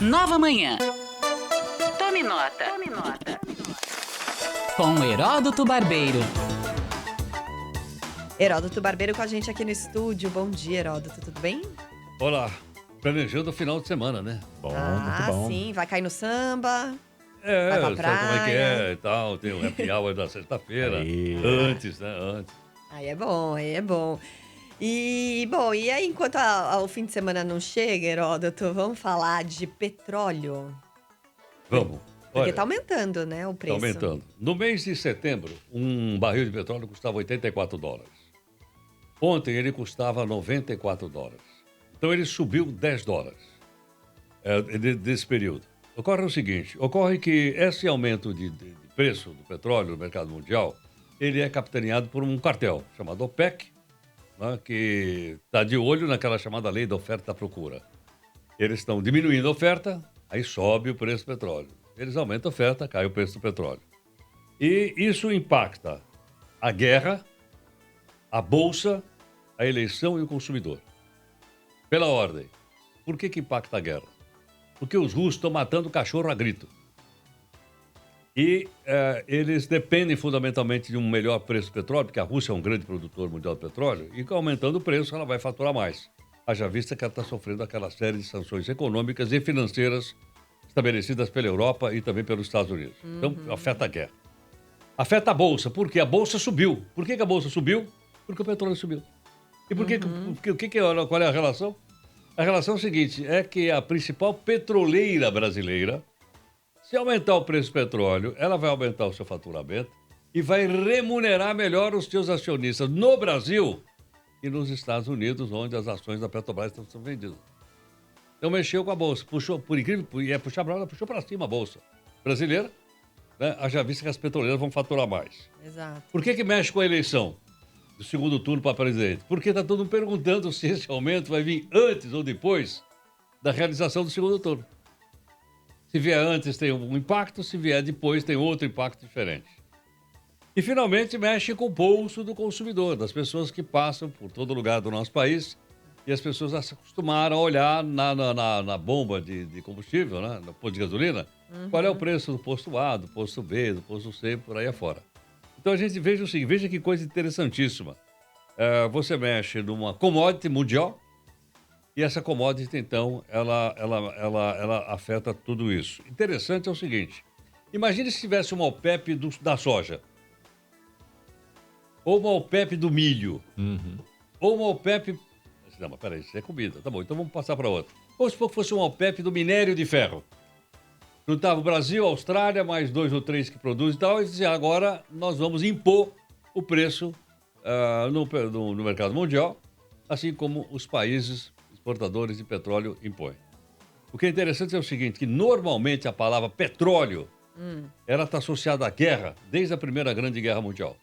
Nova Manhã. Tome nota. Com Heródoto Barbeiro. Heródoto Barbeiro com a gente aqui no estúdio. Bom dia, Heródoto, tudo bem? Olá, planejando o final de semana, né? Bom, muito bom. Sim, vai cair no samba, vai pra Sabe como é que praia. é e tal, tem o happy hour da sexta-feira, Aí. antes, né, antes. Aí é bom, aí é bom. E aí, enquanto o fim de semana não chega, Heródoto, vamos falar de petróleo. Vamos. Porque Olha, tá aumentando, né, o tá preço. aumentando. No mês de setembro, um barril de petróleo custava $84. Ontem ele custava $94. Então ele subiu $10 desse período. Ocorre o seguinte, ocorre que esse aumento de preço do petróleo no mercado mundial, ele é capitaneado por um cartel chamado OPEC, né, que está de olho naquela chamada lei da oferta e da procura. Eles estão diminuindo a oferta, aí sobe o preço do petróleo. Eles aumentam a oferta, cai o preço do petróleo. E isso impacta a guerra, a bolsa, a eleição e o consumidor. Pela ordem. Por que impacta a guerra? Porque os russos estão matando o cachorro a grito. E eles dependem fundamentalmente de um melhor preço do petróleo, porque a Rússia é um grande produtor mundial de petróleo, e aumentando o preço ela vai faturar mais. Haja vista que ela está sofrendo aquela série de sanções econômicas e financeiras estabelecidas pela Europa e também pelos Estados Unidos. Então, afeta a guerra. Afeta a Bolsa, porque a Bolsa subiu. Por que a Bolsa subiu? Porque o petróleo subiu. E qual é a relação? A relação é a seguinte, é que a principal petroleira brasileira, se aumentar o preço do petróleo, ela vai aumentar o seu faturamento e vai remunerar melhor os seus acionistas no Brasil e nos Estados Unidos, onde as ações da Petrobras estão sendo vendidas. Então mexeu com a Bolsa, puxou, por incrível, puxar para ela, puxou para cima a Bolsa brasileira, né? Haja vista que as petroleiras vão faturar mais. Exato. Por que mexe com a eleição do segundo turno para presidente? Porque está todo mundo perguntando se esse aumento vai vir antes ou depois da realização do segundo turno. Se vier antes tem um impacto, se vier depois tem outro impacto diferente. E finalmente mexe com o bolso do consumidor, das pessoas que passam por todo lugar do nosso país e as pessoas se acostumaram a olhar na bomba de combustível, né? No posto de gasolina, qual é o preço do posto A, do posto B, do posto C, por aí afora. Então a gente veja o seguinte, veja que coisa interessantíssima. Você mexe numa commodity mundial e essa commodity, então, ela afeta tudo isso. Interessante é o seguinte, imagine se tivesse uma OPEP da soja, ou uma OPEP do milho, ou uma OPEP... Não, mas peraí, isso é comida. Tá bom, então vamos passar para outra. Ou se fosse uma OPEP do minério de ferro. Juntava o Brasil, a Austrália, mais 2 ou 3 que produzem e tal, e dizia, agora nós vamos impor o preço no mercado mundial, assim como os países exportadores de petróleo impõem. O que é interessante é o seguinte, que normalmente a palavra petróleo, ela está associada à guerra, desde a Primeira Grande Guerra Mundial.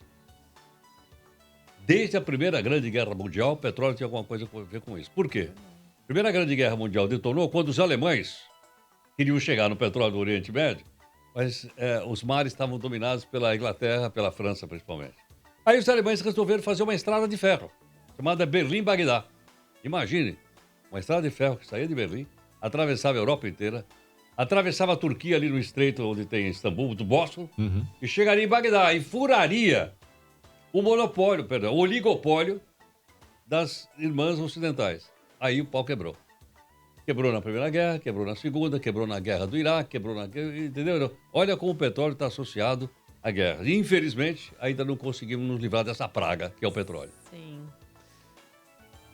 Desde a Primeira Grande Guerra Mundial, o petróleo tinha alguma coisa a ver com isso. Por quê? A Primeira Grande Guerra Mundial detonou quando os alemães queriam chegar no petróleo do Oriente Médio, mas os mares estavam dominados pela Inglaterra, pela França principalmente. Aí os alemães resolveram fazer uma estrada de ferro, chamada Berlim-Bagdá. Imagine, uma estrada de ferro que saía de Berlim, atravessava a Europa inteira, atravessava a Turquia ali no estreito onde tem Istambul, do Bósforo, e chegaria em Bagdá e furaria o oligopólio das irmãs ocidentais. Aí o pau quebrou. Quebrou na Primeira Guerra, quebrou na Segunda, quebrou na Guerra do Iraque, quebrou na... Entendeu? Olha como o petróleo está associado à guerra. E, infelizmente, ainda não conseguimos nos livrar dessa praga que é o petróleo. Sim.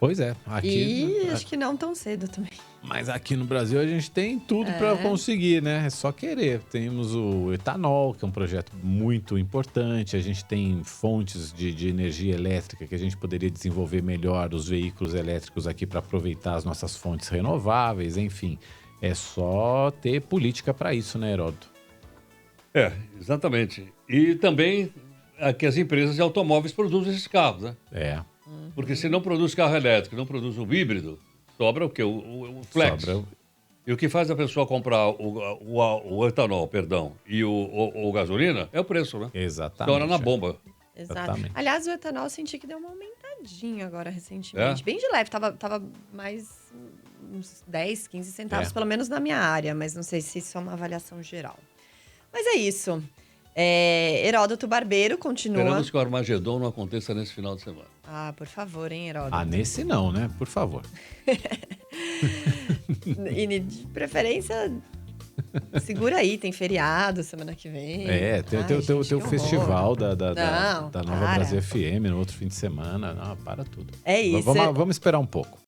Pois é. Aqui, Acho que não tão cedo também. Mas aqui no Brasil a gente tem tudo para conseguir, né? É só querer. Temos o etanol, que é um projeto muito importante. A gente tem fontes de energia elétrica que a gente poderia desenvolver melhor os veículos elétricos aqui para aproveitar as nossas fontes renováveis. Enfim, é só ter política para isso, né, Heródoto? Exatamente. E também que as empresas de automóveis produzem esses carros, né? Porque se não produz carro elétrico, não produz o híbrido, sobra o quê? O flex. Sobra. E o que faz a pessoa comprar o etanol, e o gasolina é o preço, né? Exatamente. Estoura na bomba. Exato. Exatamente. Aliás, o etanol eu senti que deu uma aumentadinha agora recentemente. Bem de leve, tava mais uns 10, 15 centavos, É. pelo menos na minha área, mas não sei se isso é uma avaliação geral. Mas é isso. Heródoto Barbeiro continua. Esperamos que o Armagedon não aconteça nesse final de semana. Ah, por favor, hein, Heródoto? Ah, nesse não, né? Por favor. E de preferência, segura aí, tem feriado semana que vem. Tem Ai, gente, o que horror. festival da Não, Nova para. Brasil FM no outro fim de semana. Não, para tudo. É isso. Vamos esperar um pouco.